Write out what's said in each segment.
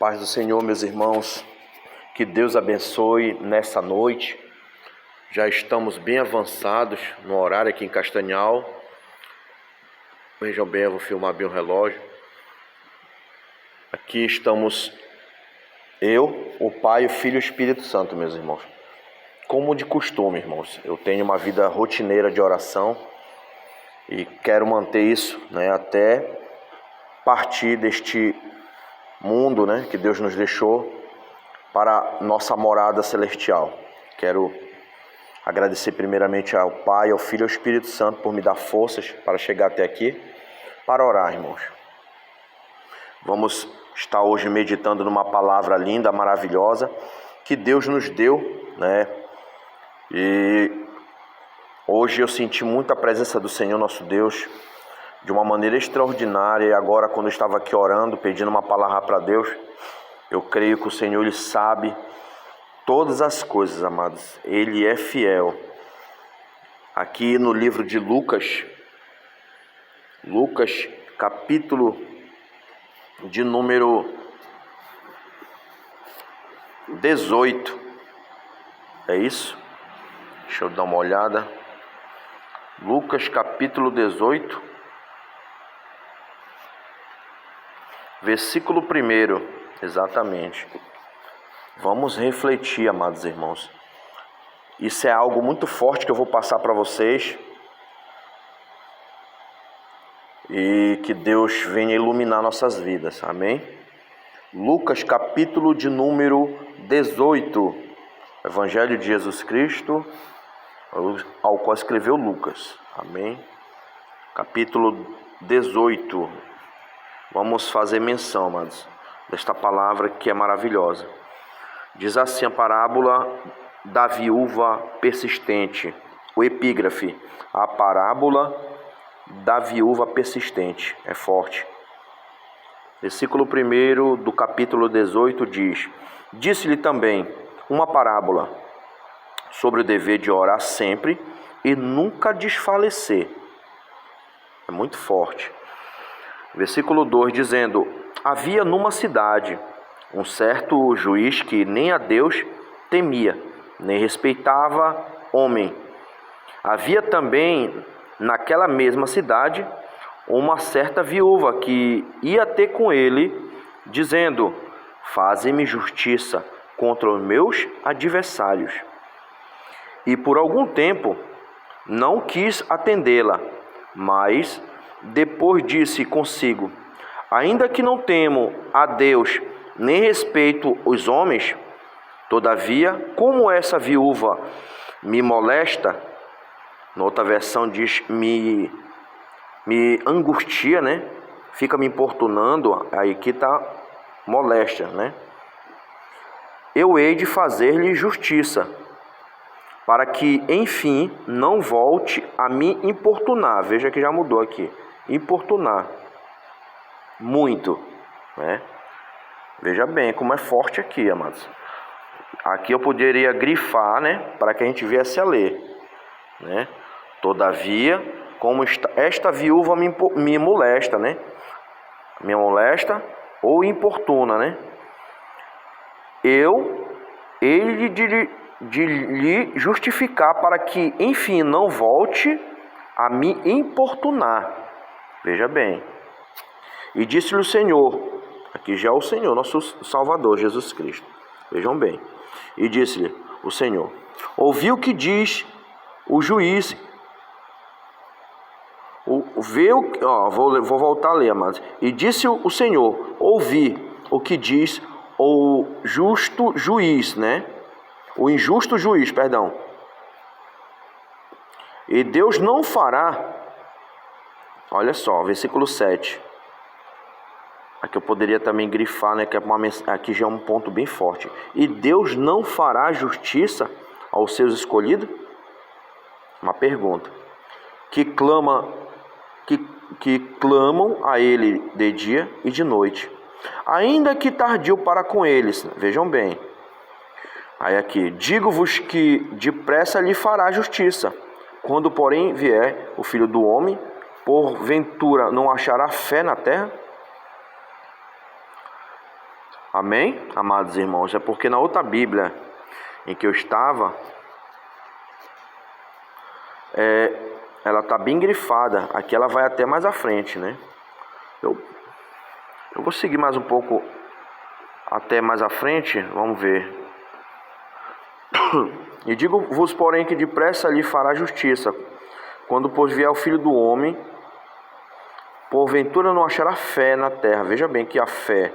Paz do Senhor, meus irmãos, que Deus abençoe nessa noite. Já estamos bem avançados no horário aqui em Castanhal. Vejam bem, eu vou filmar bem o relógio. Aqui estamos eu, o Pai, o Filho e o Espírito Santo, meus irmãos. Como de costume, irmãos, eu tenho uma vida rotineira de oração e quero manter isso, até partir deste mundo, que Deus nos deixou para nossa morada celestial. Quero agradecer primeiramente ao Pai, ao Filho e ao Espírito Santo por me dar forças para chegar até aqui, para orar, irmãos. Vamos estar hoje meditando numa palavra linda, maravilhosa, que Deus nos deu, E hoje eu senti muita presença do Senhor nosso Deus, de uma maneira extraordinária. E agora, quando eu estava aqui orando, pedindo uma palavra para Deus, eu creio que o Senhor, Ele sabe todas as coisas, amados. Ele é fiel. Aqui no livro de Lucas, capítulo de número 18. É isso? Deixa eu dar uma olhada. Lucas capítulo 18, versículo 1, exatamente. Vamos refletir, amados irmãos. Isso é algo muito forte que eu vou passar para vocês. E que Deus venha iluminar nossas vidas, amém? Lucas capítulo de número 18. Evangelho de Jesus Cristo, ao qual escreveu Lucas, amém? Capítulo 18. Vamos fazer menção, amados, desta palavra que é maravilhosa. Diz assim a parábola da viúva persistente. O epígrafe: a parábola da viúva persistente. É forte. Versículo 1 do capítulo 18 diz: disse-lhe também uma parábola sobre o dever de orar sempre e nunca desfalecer. É muito forte. Versículo 2 dizendo: havia numa cidade um certo juiz que nem a Deus temia, nem respeitava homem. Havia também naquela mesma cidade uma certa viúva que ia ter com ele, dizendo: faze-me justiça contra os meus adversários. E por algum tempo não quis atendê-la, mas depois disse consigo: ainda que não temo a Deus, nem respeito os homens, todavia, como essa viúva me molesta, noutra versão diz me angustia, fica me importunando, aí aqui está moléstia, eu hei de fazer-lhe justiça, para que, enfim, não volte a me importunar. Veja que já mudou aqui. Importunar. Muito. Veja bem como é forte aqui, amados. Aqui eu poderia grifar, para que a gente viesse a ler. Todavia, como esta viúva me molesta, me molesta ou importuna, eu hei de lhe justificar, para que, enfim, não volte a me importunar. Veja bem. E disse-lhe o Senhor, aqui já é o Senhor, nosso Salvador, Jesus Cristo. Vejam bem. E disse-lhe o Senhor: ouvi o que diz o juiz. Vou voltar a ler, amados. E disse o Senhor: ouvi o que diz o justo juiz, o injusto juiz, perdão. E Deus não fará, olha só, versículo 7. Aqui eu poderia também grifar, que aqui já é um ponto bem forte. E Deus não fará justiça aos seus escolhidos? Uma pergunta. Que clamam a Ele de dia e de noite, ainda que tardio para com eles. Vejam bem. Aí aqui: digo-vos que depressa lhe fará justiça. Quando, porém, vier o Filho do Homem, porventura não achará fé na terra? Amém, amados irmãos? É porque na outra Bíblia em que eu estava, ela está bem grifada. Aqui ela vai até mais à frente, né? Eu vou seguir mais um pouco até mais à frente, vamos ver. E digo-vos, porém, que depressa lhe fará justiça, quando pois vier o Filho do Homem. Porventura não achará fé na terra. Veja bem que a fé,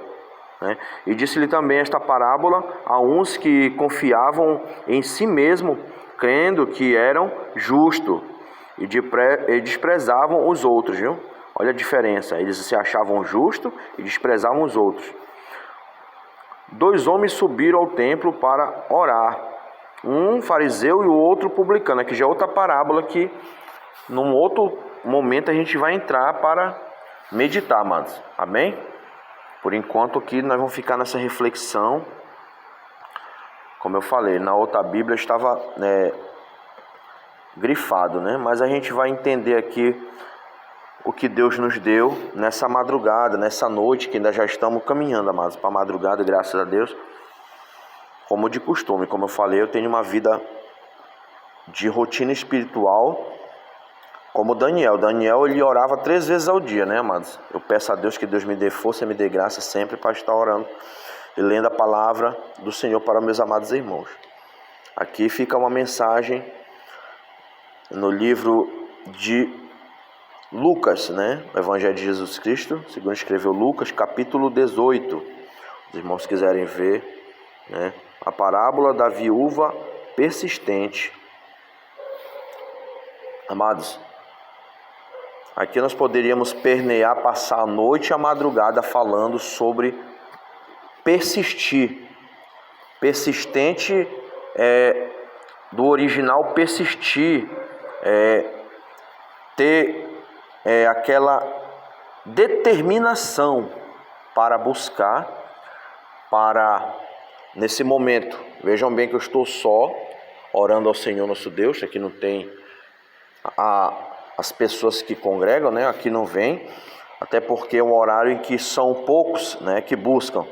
né? E disse-lhe também esta parábola a uns que confiavam em si mesmo, crendo que eram justos, e desprezavam os outros, viu? Olha a diferença, eles se achavam justos e desprezavam os outros. 2 homens subiram ao templo para orar, um fariseu e o outro publicano. Aqui já é outra parábola que num outro momento a gente vai entrar para meditar, amados. Amém? Por enquanto aqui nós vamos ficar nessa reflexão. Como eu falei, na outra Bíblia estava grifado, né? Mas a gente vai entender aqui o que Deus nos deu nessa madrugada, nessa noite, que ainda já estamos caminhando, amados, para a madrugada, graças a Deus. Como de costume, como eu falei, eu tenho uma vida de rotina espiritual, como Daniel. Daniel, ele orava 3 vezes ao dia, né, amados? Eu peço a Deus que Deus me dê força e me dê graça sempre para estar orando e lendo a palavra do Senhor para meus amados irmãos. Aqui fica uma mensagem no livro de Lucas, né? O Evangelho de Jesus Cristo, segundo escreveu Lucas, capítulo 18. Os irmãos quiserem ver, né? A parábola da viúva persistente. Amados, aqui nós poderíamos pernear, passar a noite e a madrugada falando sobre persistir. Persistente do original persistir, ter aquela determinação para buscar, para nesse momento. Vejam bem que eu estou só, orando ao Senhor nosso Deus. Aqui não tem as pessoas que congregam, né? Aqui não vem, até porque é um horário em que são poucos, né, que buscam.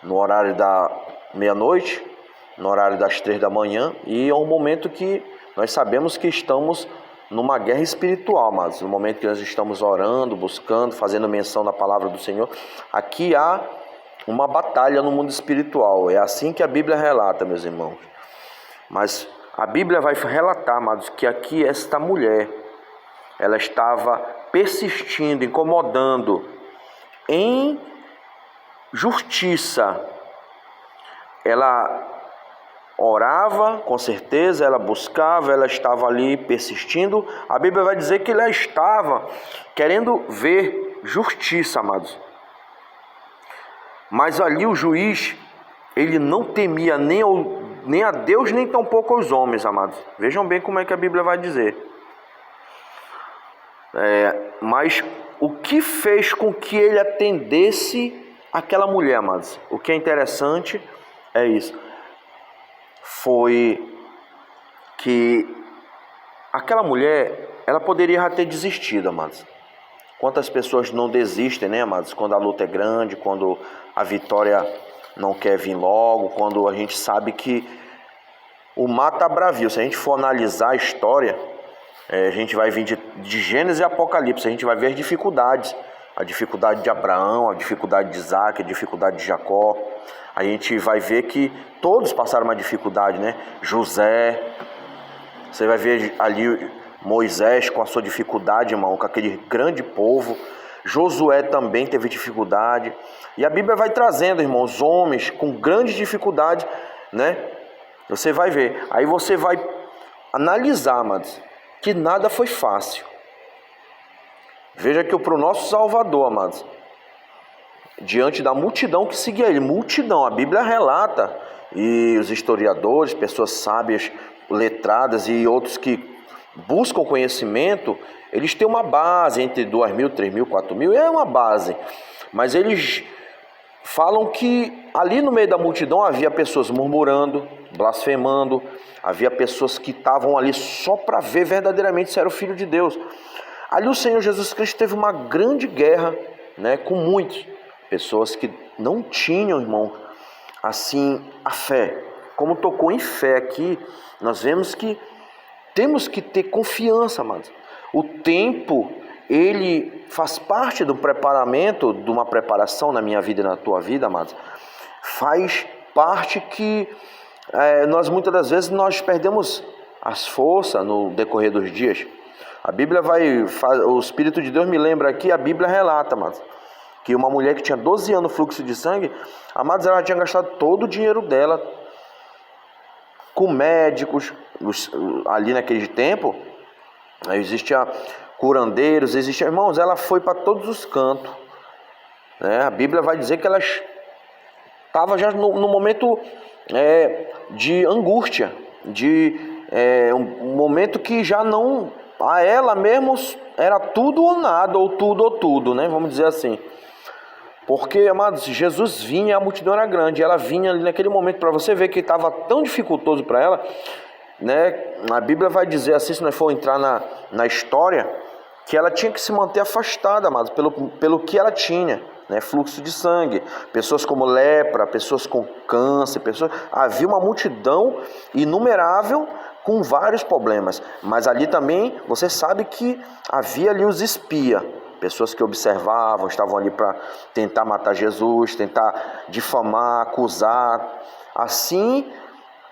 No horário da meia-noite, no horário das 3 da manhã, e é um momento que nós sabemos que estamos numa guerra espiritual, mas no momento que nós estamos orando, buscando, fazendo menção da palavra do Senhor, aqui há uma batalha no mundo espiritual. É assim que a Bíblia relata, meus irmãos. Mas a Bíblia vai relatar, amados, que aqui esta mulher, ela estava persistindo, incomodando em justiça. Ela orava, com certeza, ela buscava, ela estava ali persistindo. A Bíblia vai dizer que ela estava querendo ver justiça, amados. Mas ali o juiz, ele não temia nem a Deus, nem tampouco aos homens, amados. Vejam bem como é que a Bíblia vai dizer. Mas o que fez com que ele atendesse aquela mulher, amados? O que é interessante é isso. Foi que aquela mulher, ela poderia já ter desistido, amados. Quantas pessoas não desistem, né, amados? Quando a luta é grande, quando a vitória não quer vir logo, quando a gente sabe que o mar está bravio. Se a gente for analisar a história, a gente vai vir de Gênesis e Apocalipse, a gente vai ver as dificuldades. A dificuldade de Abraão, a dificuldade de Isaac, a dificuldade de Jacó. A gente vai ver que todos passaram uma dificuldade, né? José, você vai ver ali Moisés com a sua dificuldade, irmão, com aquele grande povo. Josué também teve dificuldade. E a Bíblia vai trazendo, irmãos, homens com grande dificuldade, né? Você vai ver. Aí você vai analisar, amados, que nada foi fácil. Veja que para o nosso Salvador, amados, diante da multidão que seguia ele, multidão, a Bíblia relata, e os historiadores, pessoas sábias, letradas e outros que buscam conhecimento, eles têm uma base entre 2.000, 3.000, 4.000, é uma base, mas eles falam que ali no meio da multidão havia pessoas murmurando, blasfemando, havia pessoas que estavam ali só para ver verdadeiramente se era o Filho de Deus. Ali o Senhor Jesus Cristo teve uma grande guerra, né, com muitas pessoas que não tinham, irmão, assim a fé. Como tocou em fé aqui, nós vemos que temos que ter confiança, amados. O tempo, ele faz parte do preparamento, de uma preparação na minha vida e na tua vida, amados. Faz parte que nós muitas das vezes nós perdemos as forças no decorrer dos dias. A Bíblia o Espírito de Deus me lembra aqui, a Bíblia relata, amados, que uma mulher que tinha 12 anos fluxo de sangue, amados, ela tinha gastado todo o dinheiro dela com médicos, ali naquele tempo, existia curandeiros, irmãos, ela foi para todos os cantos, né? A Bíblia vai dizer que ela estava já no momento de angústia, um momento que já não, a ela mesmo era tudo ou nada, ou tudo, né? Vamos dizer assim. Porque, amados, Jesus vinha, a multidão era grande, ela vinha ali naquele momento, para você ver que estava tão dificultoso para ela, né? A Bíblia vai dizer assim, se nós for entrar na história, que ela tinha que se manter afastada, amados, pelo que ela tinha, né? Fluxo de sangue, pessoas como lepra, pessoas com câncer, havia uma multidão inumerável com vários problemas, mas ali também, você sabe que havia ali os espias, pessoas que observavam, estavam ali para tentar matar Jesus, tentar difamar, acusar. Assim,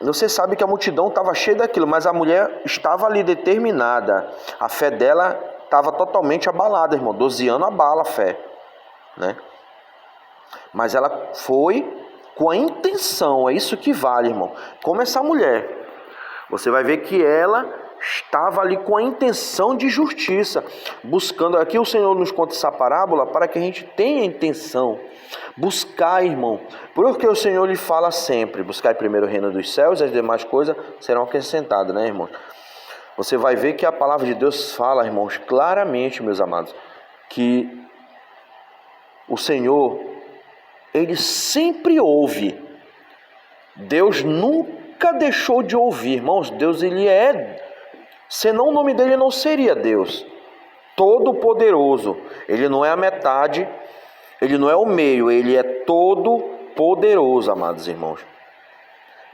você sabe que a multidão estava cheia daquilo, mas a mulher estava ali determinada. A fé dela estava totalmente abalada, irmão. 12 anos abala a fé, né? Mas ela foi com a intenção, é isso que vale, irmão. Como essa mulher, você vai ver que ela estava ali com a intenção de justiça, buscando. Aqui o Senhor nos conta essa parábola para que a gente tenha intenção, buscar, irmão, porque o Senhor lhe fala sempre, buscar primeiro o reino dos céus e as demais coisas serão acrescentadas, né, irmãos? Você vai ver que a palavra de Deus fala, irmãos, claramente, meus amados, que o Senhor, Ele sempre ouve. Deus nunca deixou de ouvir, irmãos. Deus, Ele senão o nome dele não seria Deus, Todo-Poderoso. Ele não é a metade, ele não é o meio, ele é todo-poderoso, amados irmãos.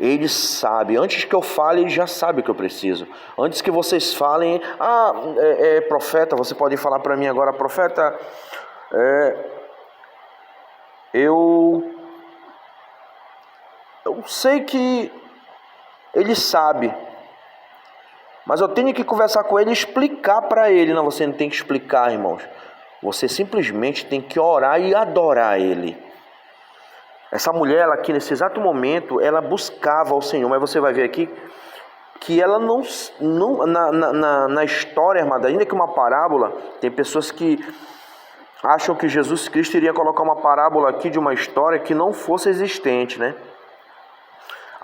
Ele sabe, antes que eu fale, ele já sabe o que eu preciso. Antes que vocês falem, profeta, você pode falar para mim agora, profeta, eu sei que ele sabe, mas eu tenho que conversar com ele e explicar para ele. Não, você não tem que explicar, irmãos. Você simplesmente tem que orar e adorar ele. Essa mulher, ela aqui nesse exato momento, ela buscava ao Senhor. Mas você vai ver aqui que ela não na história, irmã, ainda que uma parábola, tem pessoas que acham que Jesus Cristo iria colocar uma parábola aqui de uma história que não fosse existente, né?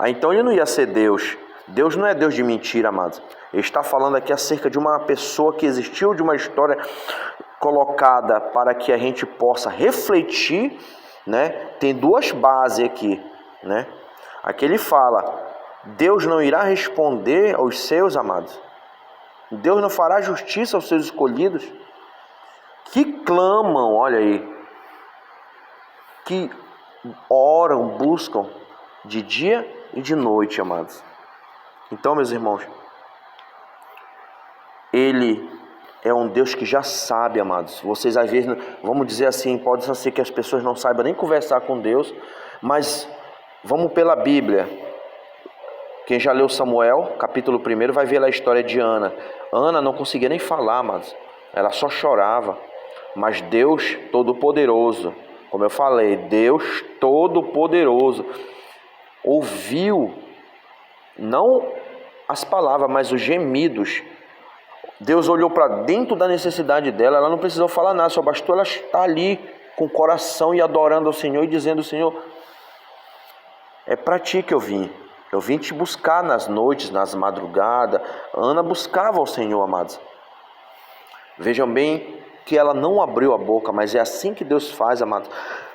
Então ele não ia ser Deus. Deus não é Deus de mentira, amados. Ele está falando aqui acerca de uma pessoa que existiu, de uma história colocada para que a gente possa refletir, né? Tem duas bases aqui, né? Aqui ele fala, Deus não irá responder aos seus, amados. Deus não fará justiça aos seus escolhidos, que clamam, olha aí, que oram, buscam de dia e de noite, amados. Então, meus irmãos, Ele é um Deus que já sabe, amados. Vocês às vezes, vamos dizer assim, pode ser que as pessoas não saibam nem conversar com Deus, mas vamos pela Bíblia. Quem já leu Samuel, capítulo 1, vai ver lá a história de Ana. Ana não conseguia nem falar, amados. Ela só chorava. Mas Deus Todo-Poderoso, como eu falei, Deus Todo-Poderoso, ouviu, não as palavras, mas os gemidos. Deus olhou para dentro da necessidade dela, ela não precisou falar nada, só bastou ela estar ali com o coração e adorando ao Senhor e dizendo, Senhor, é para ti que eu vim te buscar nas noites, nas madrugadas. Ana buscava ao Senhor, amados. Vejam bem que ela não abriu a boca, mas é assim que Deus faz, amados.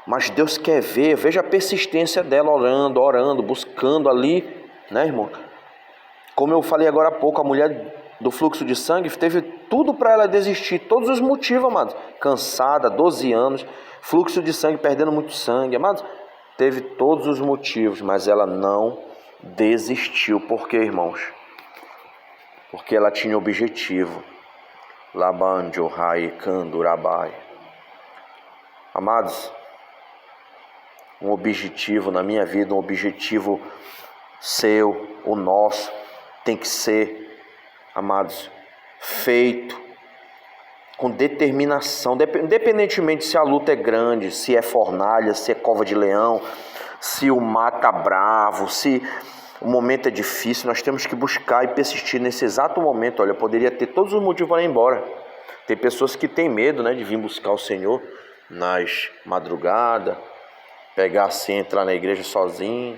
Mas Deus quer ver, veja a persistência dela orando, buscando ali, né, irmão? Como eu falei agora há pouco, a mulher do fluxo de sangue teve tudo para ela desistir, todos os motivos, amados. Cansada, 12 anos, fluxo de sangue, perdendo muito sangue, amados. teve todos os motivos, mas ela não desistiu. Por quê, irmãos? Porque ela tinha objetivo. Labanjo, Rai, Kandurabai. Amados, um objetivo na minha vida, um objetivo seu, o nosso, tem que ser, amados, feito com determinação, independentemente se a luta é grande, se é fornalha, se é cova de leão, se o mar tá bravo, se o momento é difícil, nós temos que buscar e persistir nesse exato momento. Olha, eu poderia ter todos os motivos para ir embora. Tem pessoas que têm medo, né, de vir buscar o Senhor nas madrugadas, pegar assim, entrar na igreja sozinho,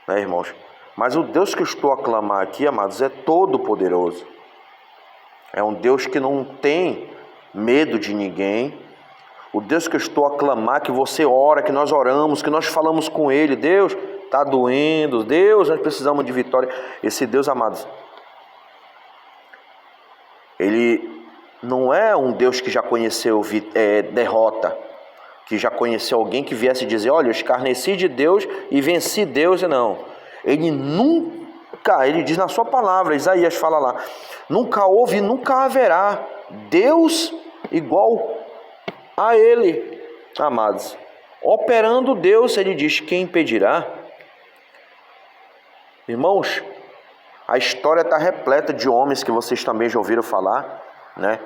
né, irmãos? Mas o Deus que eu estou a clamar aqui, amados, é todo poderoso. É um Deus que não tem medo de ninguém. O Deus que eu estou a clamar, que você ora, que nós oramos, que nós falamos com Ele. Deus, está doendo. Deus, nós precisamos de vitória. Esse Deus, amados, Ele não é um Deus que já conheceu derrota, que já conheceu alguém que viesse dizer, olha, eu escarneci de Deus e venci Deus. Não, Ele nunca, Ele diz na sua palavra, Isaías fala lá, nunca houve e nunca haverá Deus igual a Ele, amados. Operando Deus, Ele diz, quem impedirá? Irmãos, a história está repleta de homens que vocês também já ouviram falar, né,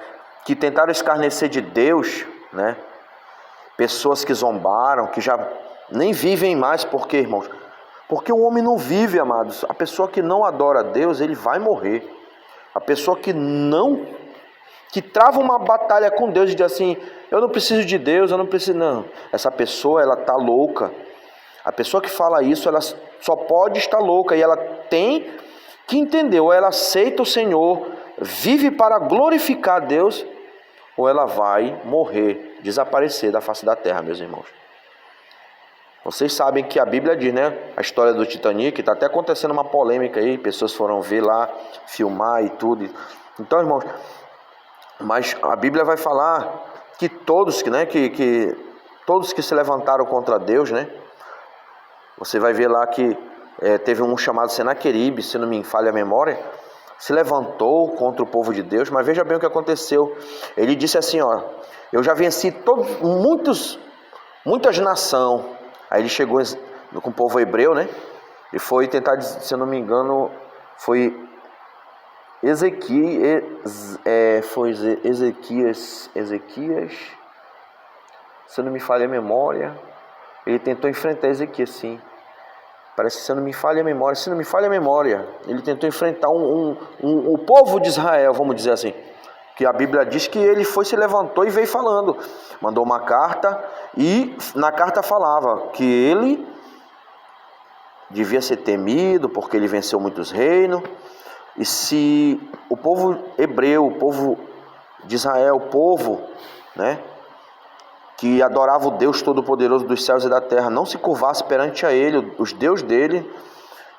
que tentaram escarnecer de Deus, né, pessoas que zombaram, que já nem vivem mais. Por quê, irmãos? Porque o homem não vive, amados. A pessoa que não adora a Deus, ele vai morrer. A pessoa que trava uma batalha com Deus e diz assim, eu não preciso de Deus, eu não preciso, não. Essa pessoa, ela está louca. A pessoa que fala isso, ela só pode estar louca, e ela tem que entender, ou ela aceita o Senhor, vive para glorificar a Deus, ou ela vai morrer, desaparecer da face da terra, meus irmãos. Vocês sabem que a Bíblia diz, né? A história do Titanic, está até acontecendo uma polêmica aí, pessoas foram ver lá, filmar e tudo. Então, irmãos, mas a Bíblia vai falar que todos, né, todos que se levantaram contra Deus, né? Você vai ver lá que teve um chamado Senaqueribe, se não me falha a memória, se levantou contra o povo de Deus, mas veja bem o que aconteceu. Ele disse assim, ó, eu já venci muitas nações. Aí ele chegou com o povo hebreu, né? E foi tentar, se eu não me engano, foi Ezequias, se não me falha a memória, ele tentou enfrentar Ezequias, sim. Parece que se não me falha a memória, ele tentou enfrentar o povo de Israel, vamos dizer assim. Que a Bíblia diz que ele se levantou e veio falando. Mandou uma carta e na carta falava que ele devia ser temido porque ele venceu muitos reinos. E se o povo hebreu, o povo de Israel, o povo, né, que adorava o Deus Todo-Poderoso dos céus e da terra, não se curvasse perante a Ele, os deuses dele,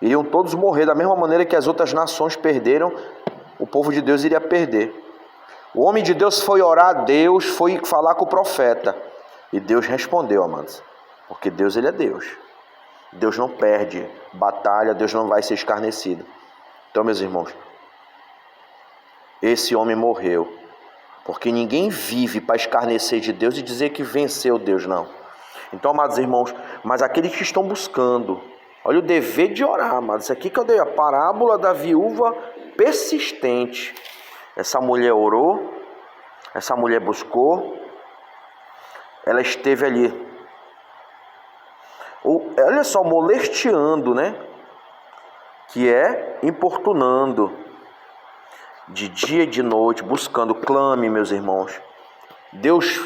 iriam todos morrer. Da mesma maneira que as outras nações perderam, o povo de Deus iria perder. O homem de Deus foi orar a Deus, foi falar com o profeta. E Deus respondeu, amados. Porque Deus, Ele é Deus. Deus não perde batalha, Deus não vai ser escarnecido. Então, meus irmãos, esse homem morreu. Porque ninguém vive para escarnecer de Deus e dizer que venceu Deus, não. Então, amados irmãos, mas aqueles que estão buscando, olha o dever de orar, amados. Isso aqui que eu dei, a parábola da viúva persistente. Essa mulher orou, essa mulher buscou, ela esteve ali, olha só, molesteando, né? Que é importunando, de dia e de noite, buscando. Clame, meus irmãos. Deus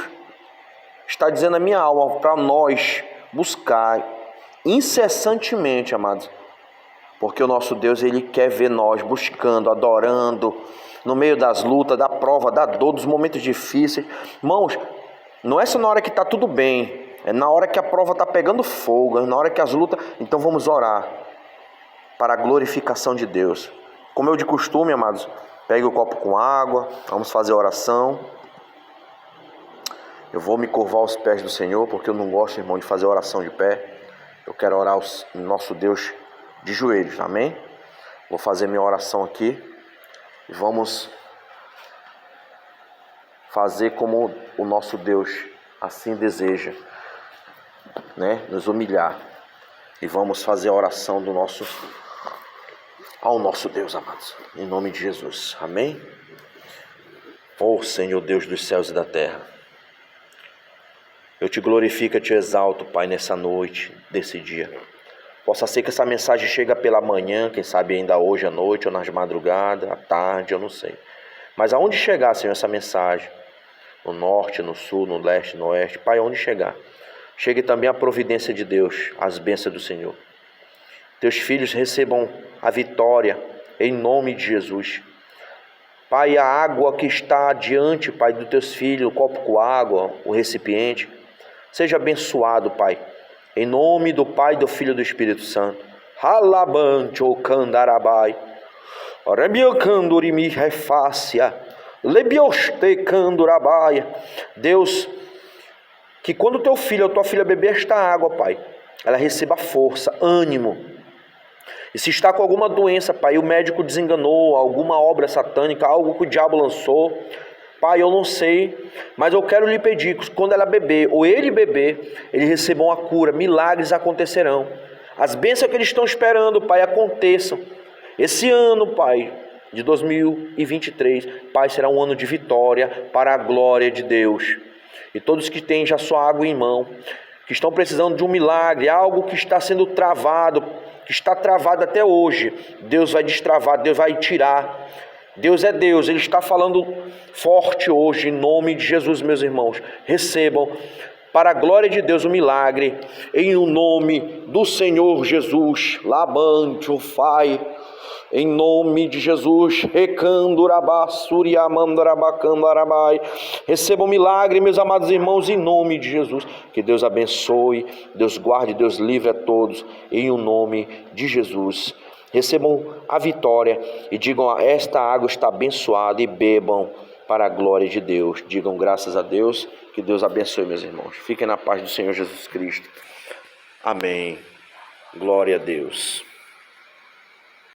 está dizendo a minha alma para nós buscar incessantemente, amados, porque o nosso Deus, Ele quer ver nós buscando, adorando, no meio das lutas, da prova, da dor, dos momentos difíceis. Irmãos, não é só na hora que está tudo bem, é na hora que a prova está pegando fogo, é na hora que as lutas. Então vamos orar para a glorificação de Deus. Como eu de costume, amados, pegue o copo com água, vamos fazer a oração. Eu vou me curvar aos pés do Senhor, porque eu não gosto, irmão, de fazer oração de pé. Eu quero orar ao nosso Deus de joelhos, amém? Vou fazer minha oração aqui e vamos fazer como o nosso Deus assim deseja, né? Nos humilhar. E vamos fazer a oração ao nosso Deus, amados, em nome de Jesus, amém? Ó Senhor Deus dos céus e da terra, eu te glorifico e te exalto, Pai, nessa noite, desse dia. Possa ser que essa mensagem chegue pela manhã, quem sabe ainda hoje à noite, ou nas madrugadas, à tarde, eu não sei. Mas aonde chegar, Senhor, essa mensagem, no norte, no sul, no leste, no oeste, Pai, aonde chegar, chegue também a providência de Deus, as bênçãos do Senhor. Teus filhos recebam a vitória, em nome de Jesus. Pai, a água que está diante, Pai, dos teus filhos, o copo com água, o recipiente, seja abençoado, Pai, em nome do Pai, do Filho e do Espírito Santo. Halabante o candarabai, rebiocandurimi refácia, lebioste candurabaia. Deus, que quando teu filho ou tua filha beber esta água, Pai, ela receba força, ânimo. E se está com alguma doença, Pai, o médico desenganou, alguma obra satânica, algo que o diabo lançou, Pai, eu não sei, mas eu quero lhe pedir que quando ela beber, ou ele beber, eles recebam a cura, milagres acontecerão. As bênçãos que eles estão esperando, Pai, aconteçam. Esse ano, Pai, de 2023, Pai, será um ano de vitória para a glória de Deus. E todos que têm já sua água em mão, que estão precisando de um milagre, algo que está sendo travado, que está travado até hoje, Deus vai destravar, Deus vai tirar. Deus é Deus, Ele está falando forte hoje, em nome de Jesus, meus irmãos. Recebam, para a glória de Deus, o milagre, em o nome do Senhor Jesus. Labante o Pai, em nome de Jesus. Recebam o milagre, meus amados irmãos, em nome de Jesus. Que Deus abençoe, Deus guarde, Deus livre a todos, em o nome de Jesus. Recebam a vitória e digam: esta água está abençoada, e bebam para a glória de Deus. Digam graças a Deus. Que Deus abençoe, meus irmãos. Fiquem na paz do Senhor Jesus Cristo. Amém. Glória a Deus.